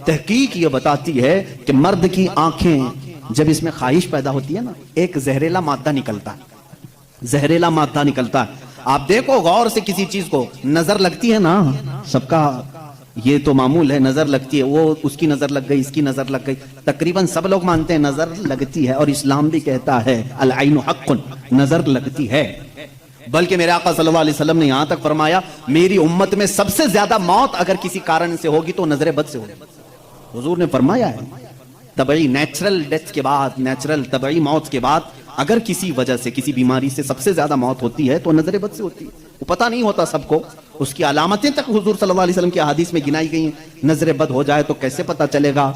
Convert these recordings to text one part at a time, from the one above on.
تحقیق یہ بتاتی ہے کہ مرد کی آنکھیں جب اس میں خواہش پیدا ہوتی ہے نا، ایک زہریلا مادہ نکلتا ہے، زہریلا مادہ نکلتا ہے. آپ دیکھو غور سے کسی چیز کو، نظر لگتی ہے نا، سب کا یہ تو معمول ہے، نظر لگتی ہے. وہ اس کی نظر لگ گئی، اس کی نظر لگ گئی، تقریباً سب لوگ مانتے ہیں نظر لگتی ہے، اور اسلام بھی کہتا ہے العین حق، نظر لگتی ہے. بلکہ میرے آقا صلی اللہ علیہ وسلم نے یہاں تک فرمایا میری امت میں سب سے زیادہ موت اگر کسی کارن سے ہوگی تو نظر بد سے ہوگی. حضور نے فرمایا ہے طبعی نیچرل ڈیتھ کے بعد، نیچرل طبعی موت کے بعد اگر کسی وجہ سے، کسی بیماری سے سب سے زیادہ موت ہوتی ہے تو نظر بد سے ہوتی ہے. وہ پتہ نہیں ہوتا سب کو، اس کی علامتیں تک حضور صلی اللہ علیہ وسلم کی احادیث میں گنائی گئی ہیں. نظر بد ہو جائے تو کیسے پتہ چلے گا؟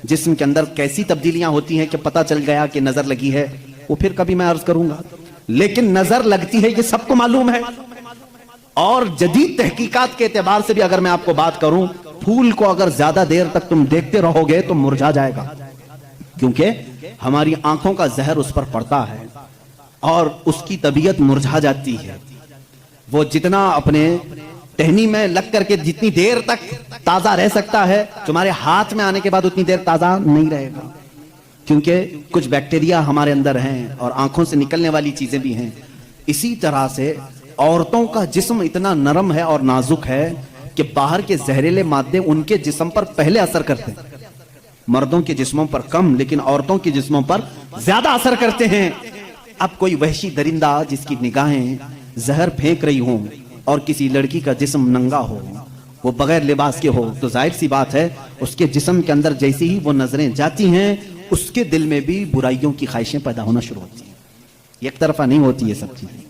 جسم کے اندر کیسی تبدیلیاں ہوتی ہیں کہ پتہ چل گیا کہ نظر لگی ہے، وہ پھر کبھی میں عرض کروں گا. لیکن نظر لگتی ہے یہ سب کو معلوم ہے. اور جدید تحقیقات کے اعتبار سے بھی اگر میں آپ کو بات کروں، پھول کو اگر زیادہ دیر تک تم دیکھتے رہو گے تو مرجھا جائے گا، کیونکہ ہماری آنکھوں کا زہر اس پر پڑتا ہے اور اس کی طبیعت مرجھا جاتی ہے. وہ جتنا اپنے ٹہنی میں لگ کر کے جتنی دیر تک تازہ رہ سکتا ہے، تمہارے ہاتھ میں آنے کے بعد اتنی دیر تازہ نہیں رہے گا، کیونکہ کچھ بیکٹیریا ہمارے اندر ہیں اور آنکھوں سے نکلنے والی چیزیں بھی ہیں. اسی طرح سے عورتوں کا جسم اتنا نرم ہے اور نازک ہے کہ باہر کے زہریلے مادے ان کے جسم پر پہلے اثر کرتے ہیں. مردوں کے جسموں پر کم، لیکن عورتوں کے جسموں پر زیادہ اثر کرتے ہیں. اب کوئی وحشی درندہ جس کی نگاہیں زہر پھینک رہی ہوں اور کسی لڑکی کا جسم ننگا ہو، وہ بغیر لباس کے ہو، تو ظاہر سی بات ہے اس کے جسم کے اندر جیسی ہی وہ نظریں جاتی ہیں اس کے دل میں بھی برائیوں کی خواہشیں پیدا ہونا شروع ہوتی ہیں. ایک طرفہ نہیں ہوتی یہ سب چیزیں.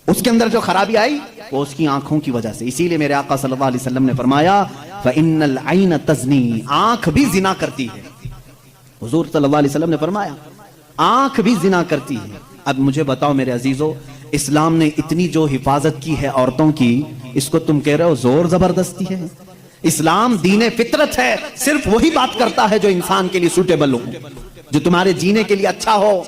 اس کے اندر جو خرابی آئی وہ اس کی آنکھوں کی وجہ سے. اسی لیے میرے آقا صلی اللہ علیہ وسلم نے فرمایا فَإِنَّ الْعَيْنَ تَزْنِي، آنکھ بھی زنا کرتی ہے. حضور صلی اللہ علیہ وسلم نے فرمایا آنکھ بھی زنا کرتی ہے. اب مجھے بتاؤ میرے عزیزو، اسلام نے اتنی جو حفاظت کی ہے عورتوں کی، اس کو تم کہہ رہے ہو زور زبردستی ہے؟ اسلام دین فطرت ہے، صرف وہی بات کرتا ہے جو انسان کے لیے سوٹیبل ہو، جو تمہارے جینے کے لیے اچھا ہو.